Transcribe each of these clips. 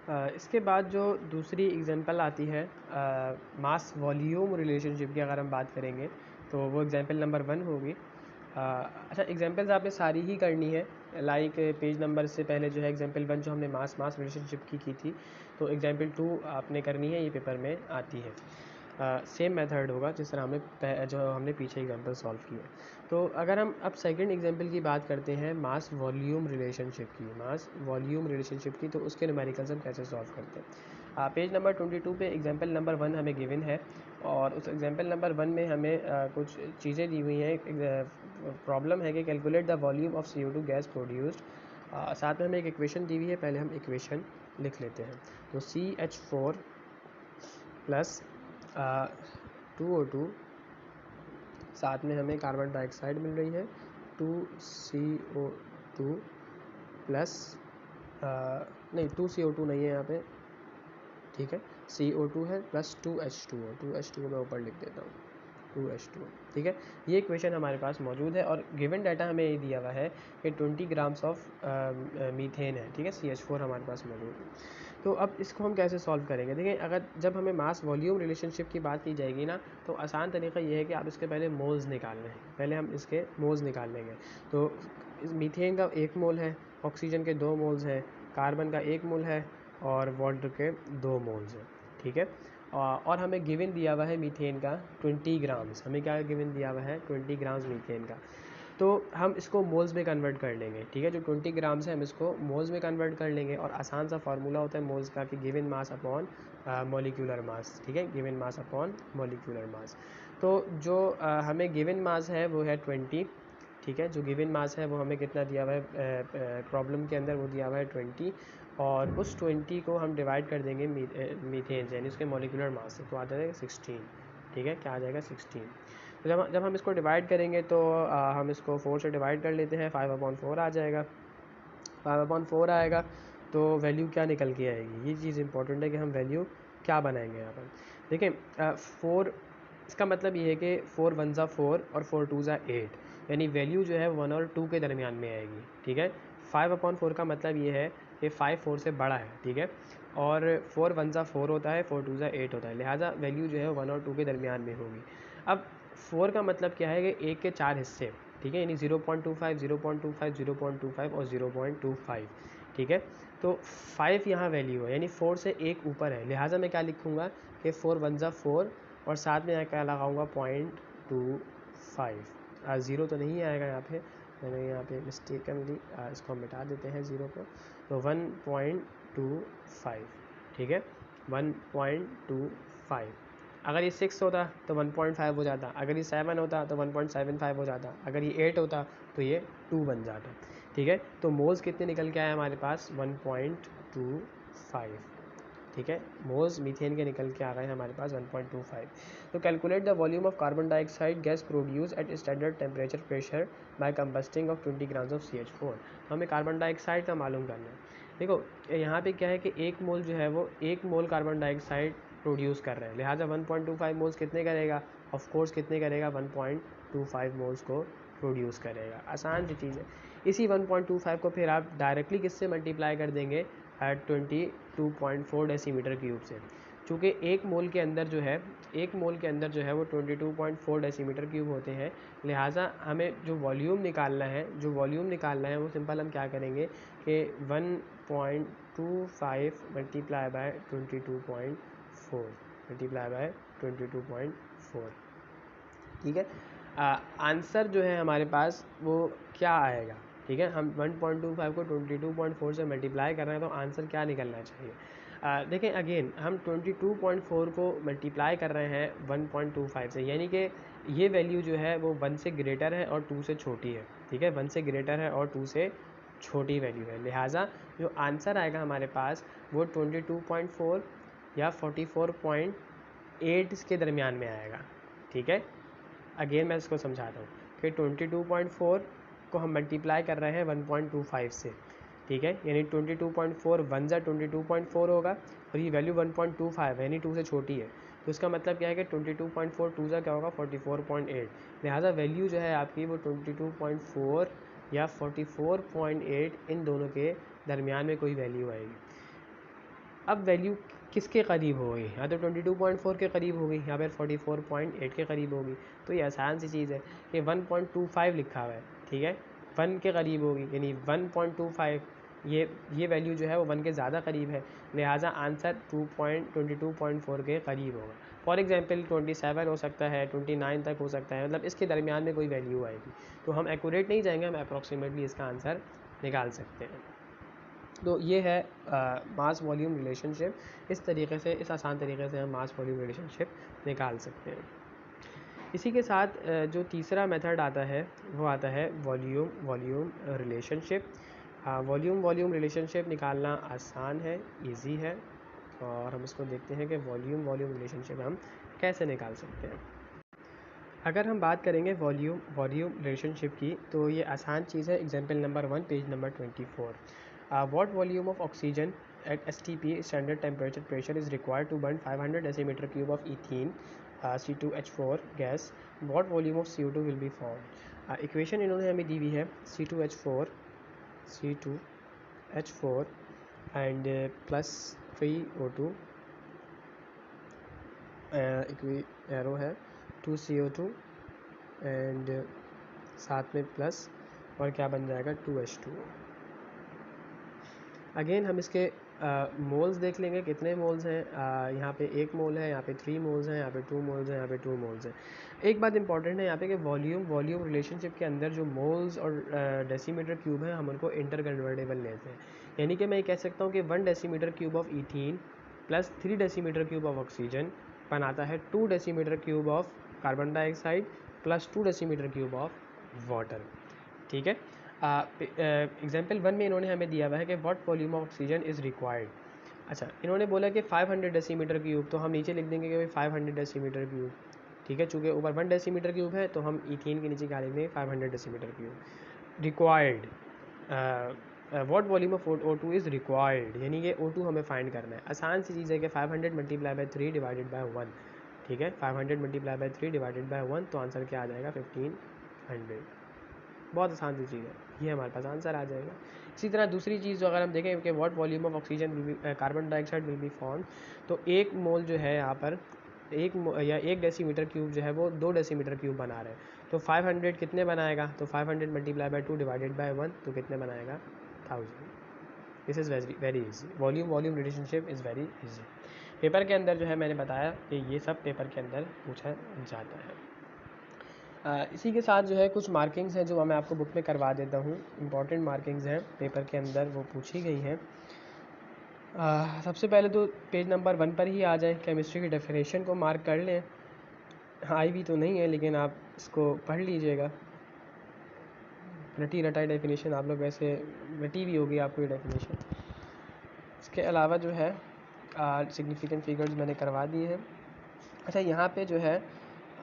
इसके बाद जो दूसरी एग्जांपल आती है मास वॉल्यूम रिलेशनशिप की, अगर हम बात करेंगे तो वो एग्जांपल नंबर 1 होगी। अच्छा, एग्जांपल्स आपने सारी ही करनी है, लाइक पेज नंबर से पहले जो है एग्जांपल 1 जो हमने मास रिलेशनशिप की थी, तो एग्जांपल 2 आपने करनी है, ये पेपर में आती है। सेम मेथड होगा जिस तरह हमने पीछे एग्जांपल सॉल्व किए। तो अगर हम अब सेकंड एग्जांपल की बात करते हैं मास वॉल्यूम रिलेशनशिप की, तो उसके न्यूमेरिकल्स हम कैसे सॉल्व करते हैं। पेज नंबर 22 पे एग्जांपल नंबर 1 हमें गिवन है, और उस एग्जांपल नंबर 1 में हमें कुछ चीज़ें दी हुई हैं। प्रॉब्लम है कि calculate the volume of CO2 gas produced. साथ में हमें एक इक्वेशन दी हुई है, पहले हम इक्वेशन लिख लेते हैं। तो CH4 प्लस 2O2, साथ में हमें कार्बन डाइऑक्साइड मिल रही है 2CO2 प्लस नहीं 2CO2 नहीं है यहाँ पे, ठीक है, CO2 है प्लस 2H2O मैं ऊपर लिख देता हूँ 2H2O, ठीक है। ये इक्वेशन हमारे पास मौजूद है, और गिवन डाटा हमें ये दिया हुआ है कि 20 ग्राम्स ऑफ मीथेन है, ठीक है, CH4 हमारे पास मौजूद है। तो अब इसको हम कैसे सॉल्व करेंगे? देखिए, अगर जब हमें मास वॉल्यूम रिलेशनशिप की बात की जाएगी ना, तो आसान तरीका ये है कि आप इसके पहले मोल्स निकालने हैं, पहले हम इसके मोल्स निकाल लेंगे। तो इस मीथेन का 1 मोल है, ऑक्सीजन के 2 मोल्स हैं, कार्बन का 1 मोल है, और वाटर के 2 मोल्स हैं, ठीक है। और हमें गिवन दिया हुआ है मीथेन का 20 ग्राम्स, हमें क्या गिवन दिया हुआ है 20 ग्राम्स मीथेन का। तो हम इसको मोल्स में कन्वर्ट कर लेंगे, ठीक है, जो 20 ग्राम्स है हम इसको मोल्स में कन्वर्ट कर लेंगे, और आसान सा फार्मूला होता है मोल्स का कि given mass upon molecular mass, ठीक है, given mass upon molecular mass. तो जो हमें गिवन मास है वो है 20, ठीक है, जो गिवन मास है वो हमें कितना दिया हुआ है प्रॉब्लम के अंदर, वो दिया हुआ है 20, और उस 20 को हम डिवाइड कर देंगे मीथेन से, यानी उसके मॉलिक्यूलर मास से, तो आ जाएगा 16, ठीक है, क्या आ जाएगा 16। तो जब हम इसको डिवाइड करेंगे तो हम इसको 4 से डिवाइड कर लेते हैं, 5/4 आ जाएगा, 5/4 आएगा, तो वैल्यू क्या निकल के आएगी, ये चीज़ इंपॉर्टेंट है कि हम वैल्यू क्या बनाएंगे यहाँ पर। देखिए 4, इसका मतलब ये है कि 4 1 ज़ा 4 और 4 2 ज़ा 8, यानी वैल्यू जो है 1 और 2 के दरमियान में आएगी, ठीक है। 5/4 का मतलब ये है कि 5 4 से बड़ा है, ठीक है, और 4 1 ज़ा 4 होता है, 4 2 ज़ा 8 होता है, लिहाजा वैल्यू जो है 1 और 2 के दरमियान में होगी। अब 4 का मतलब क्या है कि 1 के 4 हिस्से, ठीक है, यानी 0.25 0.25 0.25 और 0.25, ठीक है। तो 5 यहाँ वैल्यू है, यानी 4 से 1 ऊपर है, लिहाजा मैं क्या लिखूँगा कि 4 1 ज़ा 4, और साथ में यहाँ क्या लगाऊंगा 0.25, ज़ीरो तो नहीं आएगा यहाँ पे, मैंने यहाँ पे मिस्टेकनली इसको हम मिटा देते हैं ज़ीरो को, तो 1.25, ठीक है, 1.25। अगर ये 6 होता तो 1.5 हो जाता, अगर ये 7 होता तो 1.75 हो जाता, अगर ये 8 होता तो ये 2 बन जाता, ठीक है। तो मोल्स कितने निकल के आए हमारे पास 1.25, ठीक है, मोल्स मीथेन के निकल के आ गए हमारे पास 1.25। तो calculate the volume of carbon dioxide gas produce at standard temperature pressure by combusting of 20 grams of CH4। तो हमें कार्बन डाइऑक्साइड का मालूम करना है। देखो यहाँ पे क्या है कि 1 मोल जो है वो 1 मोल कार्बन डाइऑक्साइड प्रोड्यूस कर रहे हैं, लिहाजा 1.25 मोल्स कितने करेगा, ऑफ कोर्स कितने करेगा, 1.25 मोल्स को प्रोड्यूस करेगा। आसान सी चीज़ है। इसी 1.25 को फिर आप डायरेक्टली किससे मल्टीप्लाई कर देंगे, 22.4 डेसीमीटर क्यूब से। चूँकि एक मोल के अंदर जो है वो 22.4 डेसीमीटर क्यूब होते हैं, लिहाजा हमें जो वॉल्यूम निकालना है वो सिंपल हम क्या करेंगे कि 1.25 मल्टीप्लाई बाय 22.4 मल्टीप्लाई बाय 22.4, ठीक है। आंसर जो है हमारे पास वो क्या आएगा, ठीक है, हम 1.25 को 22.4 से मल्टीप्लाई कर रहे हैं, तो आंसर क्या निकलना चाहिए। देखें अगेन, हम 22.4 को मल्टीप्लाई कर रहे हैं 1.25 से, यानी कि ये वैल्यू जो है वो 1 से ग्रेटर है और 2 से छोटी है, ठीक है, 1 से ग्रेटर है और 2 से छोटी वैल्यू है, लिहाजा जो आंसर आएगा हमारे पास वो 22.4 या 44.8 के दरमियान में आएगा, ठीक है। अगेन मैं इसको समझाता हूँ कि 22.4 को हम मल्टीप्लाई कर रहे हैं 1.25 से, ठीक है, यानी 22.4 1 ज़ा 22.4 होगा, और ये वैल्यू 1.25 है, यानी 2 से छोटी है, तो इसका मतलब क्या है कि 22.4 2 ज़ा क्या होगा 44.8, लिहाजा वैल्यू जो है आपकी वो 22.4 या 44.8 इन दोनों के दरमियान में कोई वैल्यू आएगी। अब वैल्यू किसके करीब हो गई, या तो 22.4 के करीब हो गई या फिर 44.8 के करीब होगी। तो ये आसान सी चीज़ है कि 1.25 लिखा हुआ है, ठीक है, 1 के करीब होगी, यानी 1.25 ये वैल्यू जो है वो 1 के ज़्यादा करीब है, लिहाजा आंसर 22.4 के करीब होगा। फॉर एग्जांपल 27 हो सकता है, 29 तक हो सकता है, मतलब इसके दरमियान में कोई वैल्यू आएगी। तो हम एक्यूरेट नहीं जाएंगे, हम अप्रॉक्सीमेटली इसका आंसर निकाल सकते हैं। तो ये है मास वॉल्यूम रिलेशनशिप। इस तरीके से, इस आसान तरीके से हम मास वॉल्यूम रिलेशनशिप निकाल सकते हैं। इसी के साथ जो तीसरा मेथड आता है वो आता है वॉल्यूम रिलेशनशिप। वॉल्यूम रिलेशनशिप निकालना आसान है, इजी है, और हम इसको देखते हैं कि वॉल्यूम रिलेशनशिप हम कैसे निकाल सकते हैं। अगर हम बात करेंगे वॉल्यूम रिलेशनशिप की, तो ये आसान चीज़ है। Example number 1, page number 24। What volume of oxygen at STP standard temperature pressure is required to burn 500 decimeter cube of ethene C2H4 gas? What volume of CO2 will be formed? Equation इन्होंने हमें दी हुई है C2H4 and plus 3O2, arrow है 2CO2 and साथ में plus, और क्या बन जाएगा 2H2। अगेन हम इसके मोल्स देख लेंगे, कितने मोल्स हैं। यहाँ पे 1 मोल है, यहाँ पे 3 मोल्स हैं, यहाँ पे 2 मोल्स हैं, यहाँ पे 2 मोल्स हैं। एक बात इंपॉर्टेंट है यहाँ पे कि वॉल्यूम रिलेशनशिप के अंदर जो मोल्स और डेसीमीटर क्यूब है, हम उनको इंटर कन्वर्टेबल लेते हैं। यानी कि मैं ये कह सकता हूँ कि 1 decimetre cube of ethene plus 3 decimetre cube of oxygen बनाता है 2 decimetre cube of carbon dioxide plus 2 decimetre cube of water, ठीक है। एग्जाम्पल 1 में इन्होंने हमें दिया हुआ है कि what volume of oxygen is required. अच्छा, इन्होंने बोला कि 500 डेसीमीटर क्यूब, तो हम नीचे लिख देंगे कि भाई 500 डेसीमीटर क्यूब, ठीक है। चूँकि ऊपर 1 डेसीमीटर क्यूब है, तो हम ईथीन के नीचे क्या लिख देंगे 500 decimetre cube. Required, what volume of O2 is required, यानी कि O2 हमें फाइंड करना है। आसान सी चीज़ है कि 500 मल्टीप्लाई बाई 3 डिवाइडेड बाई 1, ठीक है। 500 मल्टीप्लाई बाई 3 डिवाइडेड बाई 1, तो आंसर क्या आ जाएगा 1500। बहुत आसान सी चीज़ है, ये हमारे पास आंसर आ जाएगा। इसी तरह दूसरी चीज़ जो अगर हम देखें कि what volume of oxygen carbon dioxide will be form, तो 1 मोल जो है यहाँ पर 1 डेसीमीटर क्यूब जो है वो 2 डेसीमीटर क्यूब बना रहे हैं। तो 500 कितने बनाएगा, तो 500 मल्टीप्लाई बाई 2 डिवाइडेड बाई 1, तो कितने बनाएगा 1000। This is very easy. Volume relationship is very easy. Paper के अंदर जो है मैंने बताया कि ये सब पेपर के अंदर पूछा जाता है। इसी के साथ जो है कुछ मार्किंग्स हैं जो मैं आपको बुक में करवा देता हूँ। इंपॉर्टेंट मार्किंग्स हैं पेपर के अंदर, वो पूछी गई हैं। सबसे पहले तो पेज नंबर 1 पर ही आ जाए, केमिस्ट्री की डेफिनेशन को मार्क कर लें। आई भी तो नहीं है, लेकिन आप इसको पढ़ लीजिएगा। रटी रटाई डेफिनेशन आप लोग वैसे रटी भी होगी आपको ये डेफिनेशन। इसके अलावा जो है सिग्निफिकेंट फिगर्स मैंने करवा दिए हैं। अच्छा, यहाँ पे जो है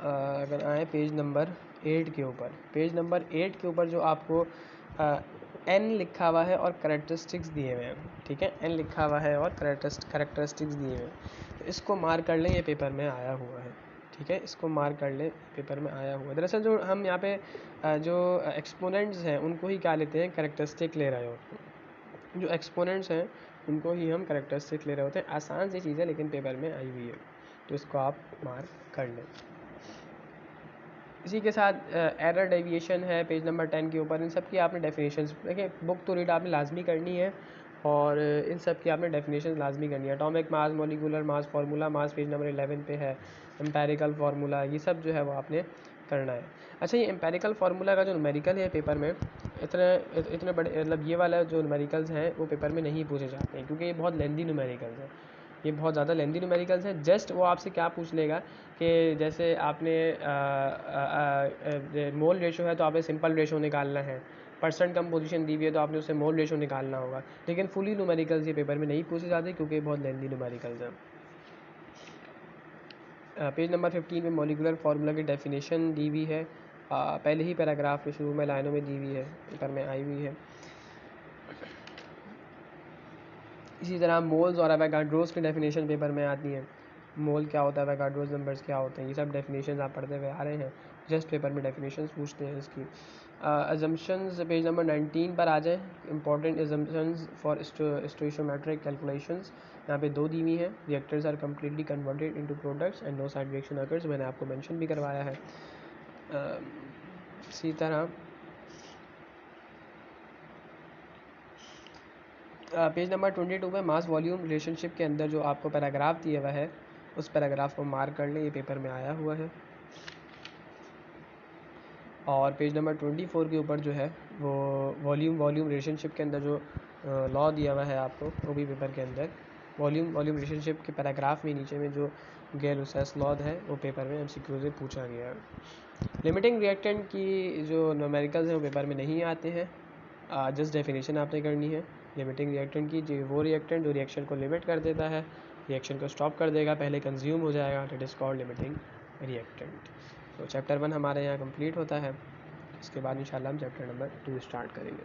अगर आए पेज नंबर 8 के ऊपर, पेज नंबर 8 के ऊपर जो आपको एन लिखा हुआ है और करेक्टरिस्टिक्स दिए हुए हैं, ठीक है। एन लिखा हुआ है और करेक्टरिस्टिक्स दिए हुए हैं, तो इसको मार्क कर लें, ये पेपर में आया हुआ है, ठीक है। इसको मार्क कर लें, पेपर में आया हुआ है। दरअसल जो हम यहाँ पे जो एक्सपोनेंट्स हैं उनको ही क्या लेते हैं, करेक्टरिस्टिक ले रहे होते हैं। जो एक्सपोनेंट्स हैं उनको ही हम करेक्टरिस्टिक ले रहे होते हैं। आसान सी चीज़ है, लेकिन पेपर में आई हुई है, तो इसको आप मार्क कर लें। इसी के साथ एरर डेविएशन है पेज नंबर 10 के ऊपर। इन सब की आपने डेफिनेशंस, देखिए बुक तो रीड आपने लाजमी करनी है, और इन सब की आपने डेफिनेशन लाजमी करनी है। Atomic mass, molecular mass formula, mass page number 11 पे है। एम्पेरिकल फार्मूला, ये सब जो है वो आपने करना है। अच्छा, ये एम्पेरिकल फार्मूला का जो न्यूमेरिकल है पेपर में, इतने बड़े, मतलब ये वाला जो न्यूमेरिकल्स हैं वो पेपर में नहीं पूछे जाते हैं, क्योंकि ये बहुत लेंदी न्यूमेरिकल्स हैं, ये बहुत ज़्यादा लेंदी न्यूमेरिकल्स हैं। जस्ट वो आपसे क्या पूछ लेगा कि जैसे आपने मोल रेशो है तो आपने सिंपल रेशो निकालना है, परसेंट कंपोजिशन दी हुई है तो आपने उससे मोल रेशो निकालना होगा। लेकिन फुली न्यूमेरिकल्स ये पेपर में नहीं पूछे जाते, क्योंकि बहुत लेंदी न्यूमेरिकल्स हैं। पेज नंबर 15 में मॉलिक्यूलर फार्मूला की डेफिनेशन दी हुई है, पहले ही पैराग्राफ में शुरू में लाइनों में दी हुई है, पेपर में आई हुई है। इसी तरह मोल्स और एवोगाड्रोस की डेफिनेशन पेपर में आती है। मोल क्या होता है, एवोगाड्रोस नंबर्स क्या होते हैं, ये सब डेफिनेशन आप पढ़ते हुए आ रहे हैं। जस्ट पेपर में डेफिनेशन पूछते हैं इसकी। अजम्पशंस पेज नंबर 19 पर आ जाए। Important assumptions for stoichiometric calculations यहाँ पे 2 दी हुई हैं। Reactors are completely converted into products and no side reaction occurs, मैंने आपको मेंशन भी करवाया है। इसी तरह पेज नंबर 22 पे मास वॉल्यूम रिलेशनशिप के अंदर जो आपको पैराग्राफ दिया हुआ है उस पैराग्राफ को मार्क कर लें, ये पेपर में आया हुआ है। और पेज नंबर 24 के ऊपर जो है वो वॉल्यूम रिलेशनशिप के अंदर जो लॉ दिया हुआ है आपको, वो भी पेपर के अंदर वॉल्यूम रिलेशनशिप के पैराग्राफ में नीचे में जो गेल-लुसास लॉ है वो पेपर में एमसीक्यू से पूछा गया है। लिमिटिंग रिएक्टेंट की जो न्यूमेरिकल्स हैं वो पेपर में नहीं आते हैं, जस्ट डेफिनेशन आपने करनी है। लिमिटिंग रिएक्टेंट की जो वो रिएक्टेंट जो रिएक्शन को लिमिट कर देता है, रिएक्शन को स्टॉप कर देगा, पहले कंज्यूम हो जाएगा, that is called limiting reactant. तो चैप्टर 1 हमारे यहाँ कंप्लीट होता है। इसके बाद इंशाल्लाह हम चैप्टर नंबर 2 स्टार्ट करेंगे।